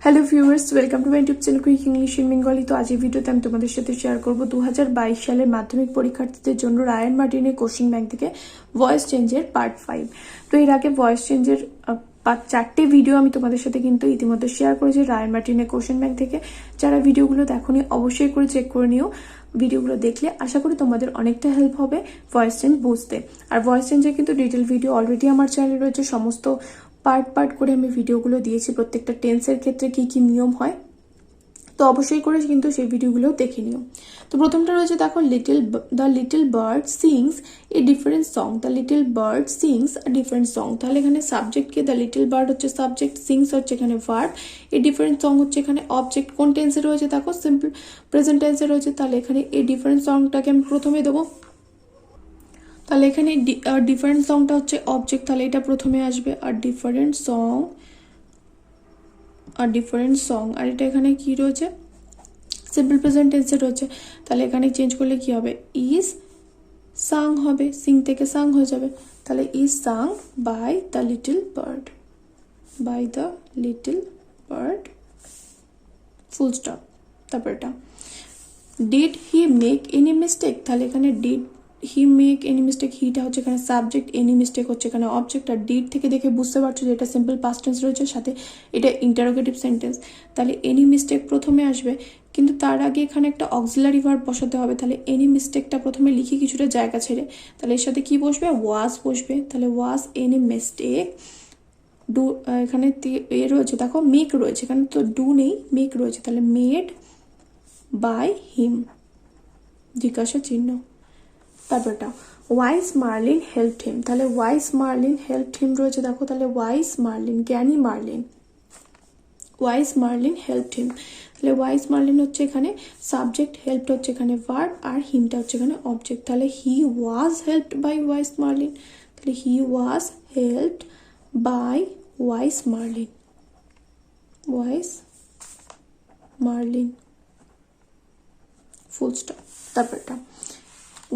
Hello viewers, welcome to my YouTube channel quick English in Bengali. তো আজ এই ভিডিওতে আমি তোমাদের সাথে শেয়ার করব 2022 সালের মাধ্যমিক পরীক্ষার্থীদের জন্য রায়ান মার্টিনের কোশ্চেন ব্যাংক থেকে ভয়েস চেঞ্জের পার্ট 5। তো এর আগে ভয়েস চেঞ্জের 4টে ভিডিও আমি তোমাদের সাথে কিন্তু ইতিমধ্যে শেয়ার করেছি রায়ান মার্টিনের কোশ্চেন ব্যাংক থেকে। যারা ভিডিওগুলো দেখোনি অবশ্যই করে চেক করে নিও। ভিডিওগুলো দেখলে আশা করি তোমাদের অনেকটা হেল্প হবে ভয়েস চেঞ্জ বুঝতে। আর ভয়েস চেঞ্জের কিন্তু ডিটেল ভিডিও অলরেডি আমার চ্যানেলে রয়েছে, সমস্ত পার্ট করে আমি ভিডিওগুলো দিয়েছি, প্রত্যেকটা টেন্সের ক্ষেত্রে কি কি নিয়ম হয়। তো অবশ্যই করে কিন্তু সেই ভিডিওগুলো দেখে নিও। তো প্রথমটা রয়েছে দেখো, the little bird sings a different song. The little bird sings a different song. তাহলে এখানে সাবজেক্টকে দ্য লিটল বার্ড হচ্ছে সাবজেক্ট, সিংস হচ্ছে এখানে ভার্ব, এ ডিফারেন্ট সং হচ্ছে এখানে অবজেক্ট। কোন টেন্সে রয়েছে দেখো, সিম্পল প্রেজেন্ট টেন্সে রয়েছে। তাহলে এখানে এ ডিফারেন্ট সংটাকে আমি প্রথমে দেবো। তাহলে এখানে ডিফারেন্ট সংটা হচ্ছে অবজেক্ট, তাহলে এটা প্রথমে আসবে। আর ডিফারেন্ট সং আর এটা এখানে কি রয়েছে, সিম্পল প্রেজেন্ট টেন্সে রয়েছে। তাহলে এখানে চেঞ্জ করলে কি হবে, ইজ সাং হবে, সিং থেকে সাং হয়ে যাবে। তাহলে is sung by the little bird, full stop. তারপর এটা did he make any mistake. তাহলে এখানে did he make any mistake, হিটা হচ্ছে এখানে সাবজেক্ট, এনি মিস্টেক হচ্ছে এখানে অবজেক্ট। আর ডিড থেকে দেখে বুঝতে পারছো যে এটা সিম্পল পাস্ট টেন্স রয়েছে, সাথে এটা ইন্টারোগেটিভ সেন্টেন্স। তাহলে এনি মিস্টেক প্রথমে আসবে, কিন্তু তার আগে এখানে একটা অক্সিলারি ভার্ব বসাতে হবে। তাহলে এনি মিস্টেকটা প্রথমে লিখি কিছুটা জায়গা ছেড়ে। তাহলে এর সাথে কি বসবে, ওয়াজ বসবে। তাহলে ওয়াজ এনি মিস্টেক ডু, এখানে এ রয়েছে দেখো, মেক রয়েছে, এখানে তো ডু নেই, মেক রয়েছে। তাহলে মেড বাই হিম, জিজ্ঞাসা চিহ্ন। তারপরটা ওয়াইস মার্লিন হেল্পড হিম। তাহলে ওয়াইস মার্লিন হেল্পড হিম রয়েছে দেখো। তাহলে ওয়াইস মার্লিন, জ্ঞানী Merlin, wise Merlin helped him. তাহলে ওয়াইস মার্লিন হচ্ছে এখানে সাবজেক্ট, হেল্পড হচ্ছে এখানে ভার্ব, আর হিমটা হচ্ছে এখানে অবজেক্ট। তাহলে he was helped by wise Merlin. তাহলে he was helped by wise Merlin, full stop. তারপরটা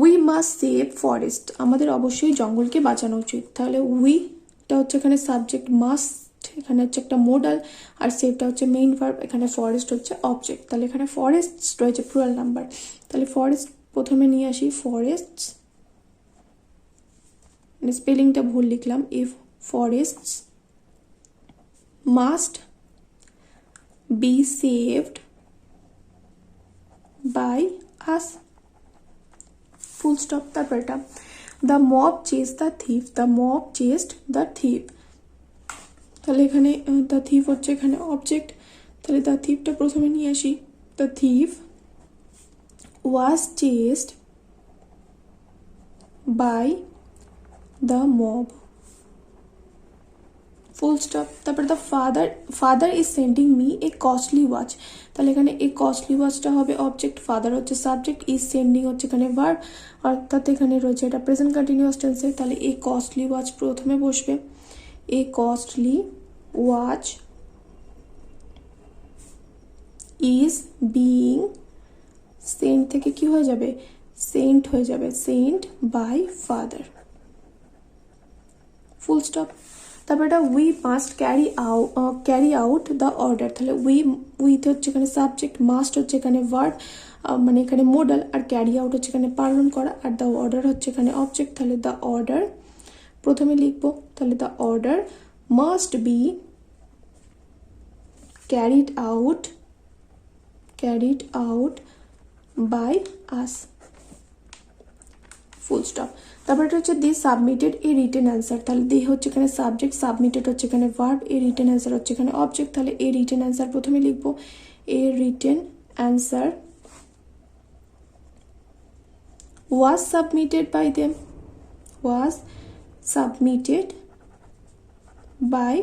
উই মাস্ট সেভ ফরেস্ট। আমাদের অবশ্যই জঙ্গলকে বাঁচানো উচিত। তাহলে উইটা হচ্ছে এখানে সাবজেক্ট, মাস্ট এখানে হচ্ছে একটা মোডাল, আর সেভটা হচ্ছে মেইন ভার্ব, এখানে ফরেস্ট হচ্ছে অবজেক্ট। তাহলে এখানে ফরেস্ট রয়েছে প্লুরাল নাম্বার। তাহলে ফরেস্ট প্রথমে নিয়ে আসি, ফরেস্টস, মানে স্পেলিংটা ভুল লিখলাম, if forests must be saved by us, full stop. তারপরটা the mob chase the thief. The mob chased the thief. তাহলে এখানে দ্য থিফ হচ্ছে এখানে অবজেক্ট। তাহলে দ্য থিফটা প্রথমে নিয়ে আসি। The thief was chased by the mob, full stop. তারপর the father is sending me a costly watch. তাহলে এখানে এই কস্টলি ওয়াচটা হবে অবজেক্ট, ফাদার হচ্ছে সাবজেক্ট, ইজ সেন্ডিং হচ্ছে এখানে ভার্ব, অর্থাৎ এখানে রয়েছে এটা প্রেজেন্ট কন্টিনিউয়াস টেন্সে। তাহলে এই কস্টলি ওয়াচ প্রথমে বসবে। A costly watch is being sent থেকে কি হয়ে যাবে, সেন্ট হয়ে যাবে, sent by father, full stop. তারপর এটা we must carry out the order. তাহলে উইতে হচ্ছে এখানে সাবজেক্ট, মাস্ট হচ্ছে এখানে ভার্ব, মানে এখানে মোডাল, আর ক্যারি আউট হচ্ছে এখানে পালন করা, আর দ্য অর্ডার হচ্ছে এখানে অবজেক্ট। তাহলে দ্য অর্ডার প্রথমে লিখবো। তাহলে the order must be carried out by us, full stop. তারপর এটা হচ্ছে the submitted a written answer. তাহলে দি হচ্ছে এখানে সাবজেক্ট, সাবমিটেড হচ্ছে এখানে ভার্ব, এ রিটেন অ্যান্সার হচ্ছে এখানে অবজেক্ট। তাহলে এ রিটেন অ্যান্সার প্রথমে লিখবো। A written answer was submitted by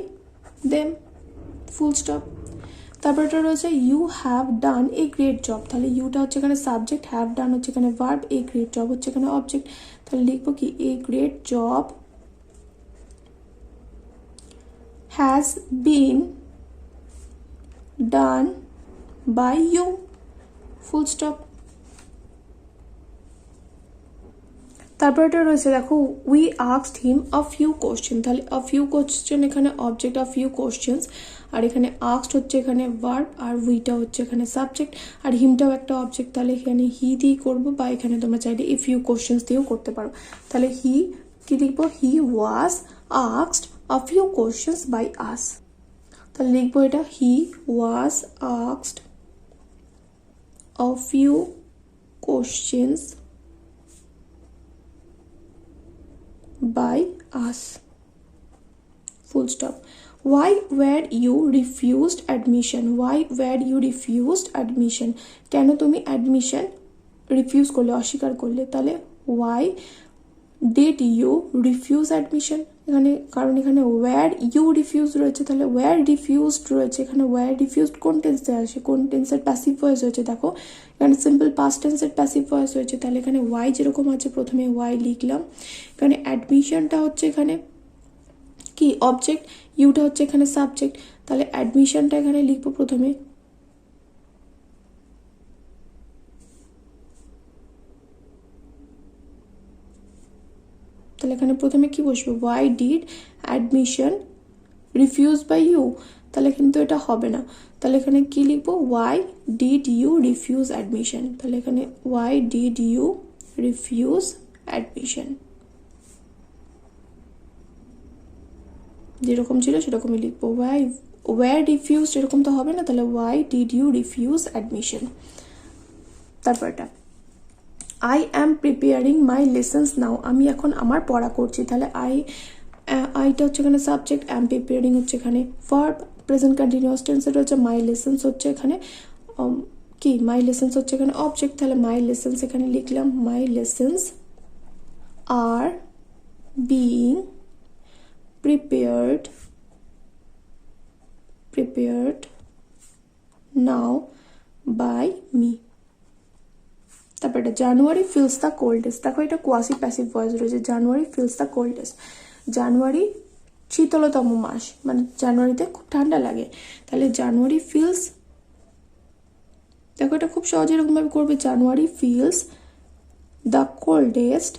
them, full stop. তারপর এটা রয়েছে you have done a great job. তাহলে ইউটা হচ্ছে এখানে সাবজেক্ট, হ্যাভ ডান হচ্ছে এখানে ভার্ব, এ গ্রেট জব হচ্ছে এখানে অবজেক্ট। তাহলে লিখবো কি, a great job has been done by you, full stop. তারপর এটা রয়েছে দেখো, we asked him a few question. তাহলে আ ফিউ কোশ্চেন এখানে অবজেক্ট, আ ফিউ কোশ্চেন্স, আর এখানে আস্কড হচ্ছে এখানে ভার্ব, আর উইটা হচ্ছে এখানে সাবজেক্ট, আর হিমটাও একটা অবজেক্ট। তাহলে এখানে হি দিয়ে করবো, বা এখানে তোমরা চাইলে ইফ ইউ কোশ্চেন্স দিয়েও করতে পারো। তাহলে হি কি লিখবো, he was asked a few questions by us. তাহলে লিখবো এটা, he was asked a few questions by us, full stop. Why were you refused admission? Why were you refused admission? কেন তুমি admission refuse করলে, অস্বীকার করলে? তাহলে why did you refuse admission? এখানে কারণ এখানে where you refused রয়েছে, তাহলে where refused রয়েছে, এখানে where refused কোন টেন্সে আসে, কোন টেন্সের প্যাসিভ ভয়েস হয়েছে, দেখো এখানে সিম্পল পাস্ট টেন্সের প্যাসিভ ভয়েস হয়েছে। তাহলে এখানে why যেরকম আছে প্রথমে why লিখলাম, এখানে অ্যাডমিশনটা হচ্ছে এখানে কি অবজেক্ট, ইউটা হচ্ছে এখানে সাবজেক্ট, তাহলে অ্যাডমিশনটা এখানে লিখবো প্রথমে, তাহলে এখানে প্রথমে কি বসবে, why did admission refuse by you, তাহলে কিন্তু এটা হবে না। তাহলে এখানে কি লিখবো, why did you refuse admission, তাহলে এখানে why did you refuse admission, যেরকম ছিল সেরকমই লিখবো। ওয়ার রিফিউজ এরকম তো হবে না, তাহলে why did you refuse admission. তারপরটা, I am preparing my lessons now, আমি এখন আমার পড়া করছি। তাহলে আইটা হচ্ছে এখানে সাবজেক্ট, অ্যাম প্রিপেয়ারিং হচ্ছে এখানে ভার্ব, প্রেজেন্ট কন্টিনিউয়াস টেন্সে রয়েছে, মাই লেসন্স হচ্ছে এখানে কি, মাই লেসন্স হচ্ছে এখানে অবজেক্ট। তাহলে মাই লেসন্স এখানে লিখলাম, my lessons are being prepared now by me। তারপর এটা, জানুয়ারি ফিলস দ্য কোল্ডেস্ট, দেখো এটা কোয়াসি প্যাসিভ ভয়েস রয়েছে, জানুয়ারি ফিলস দ্য কোল্ডেস্ট, জানুয়ারি শীতলতম মাস, মানে জানুয়ারিতে খুব ঠান্ডা লাগে। তাহলে জানুয়ারি ফিলস, দেখো এটা খুব সহজে এরকমভাবে করবে, January feels the coldest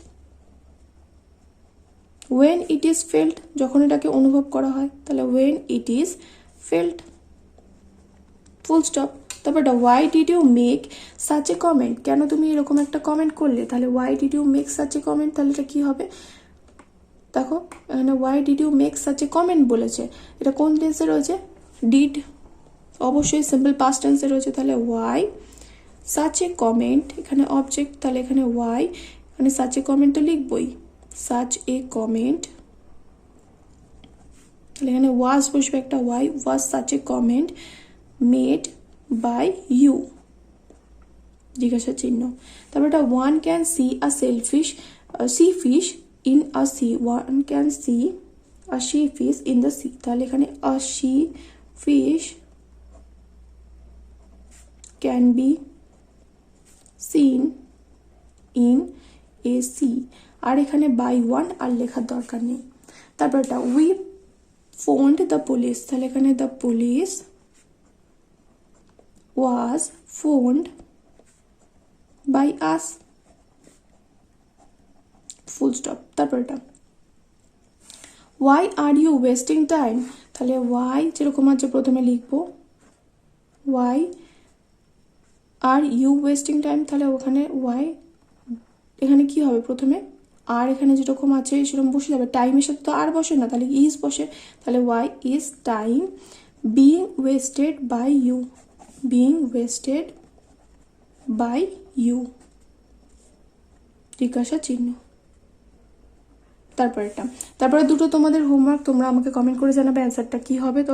when it is felt, যখন এটাকে অনুভব করা হয়, তাহলে when it is felt, full stop। তারপর এটা, why did you make such a comment, কেন তুমি এরকম একটা কমেন্ট করলে, তাহলে why did you make such a comment, তাহলে এটা কি হবে, দেখো এখানে why did you make such a comment বলেছে, এটা কোন টেন্সে রয়েছে, ডিড, অবশ্যই সিম্পল পাস্ট টেন্সে রয়েছে। তাহলে why such a comment, এখানে অবজেক্ট, তাহলে এখানে why, এখানে such a comment তো লিখবই, such a comment, তাহলে এখানে was বসবে একটা, why was such a comment made by you, জিজ্ঞাসা চিহ্ন। তারপর এটা, one can see a sea fish in a sea, one can see a sea fish in the sea, তাহলে এখানে a sea fish can be seen in a sea, আর এখানে by one আর লেখার দরকার নেই। তারপর এটা, উই ফোনড দ্য পুলিশ, তাহলে এখানে the police was phoned by us, full stop. তারপর এটা, why are you wasting time, তাহলে ওয়াই যেরকম আছে প্রথমে লিখবো, why are you wasting time, তাহলে ওখানে ওয়াই এখানে কি হবে প্রথমে, আর এখানে যেরকম আছে সেরকম বসে যাবে, টাইমের সাথে তো আর বসে না, তাহলে ইজ বসে, তাহলে why is time being wasted by you, being wasted by you, জিজ্ঞাসা চিহ্ন। তারপরে দুটো তোমাদের হোমওয়ার্ক, তোমরা আমাকে কমেন্ট করে জানাবে অ্যান্সারটা কি হবে। তো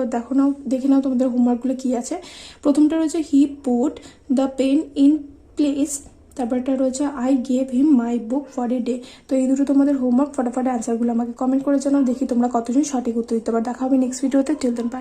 দেখে নাও তোমাদের হোমওয়ার্কগুলো কি আছে। প্রথমটা রয়েছে, he put the pen in place, তারপরটা রয়েছে, I gave him my book for a day. তো এই দুটো তোমাদের হোমওয়ার্ক, ফটাফট অ্যান্সারগুলো আমাকে কমেন্ট করে জানাও, দেখি তোমরা কতজন সঠিক উত্তর দিতে পারো। দেখা হবে নেক্সট ভিডিওতে, টিল দেন বাই।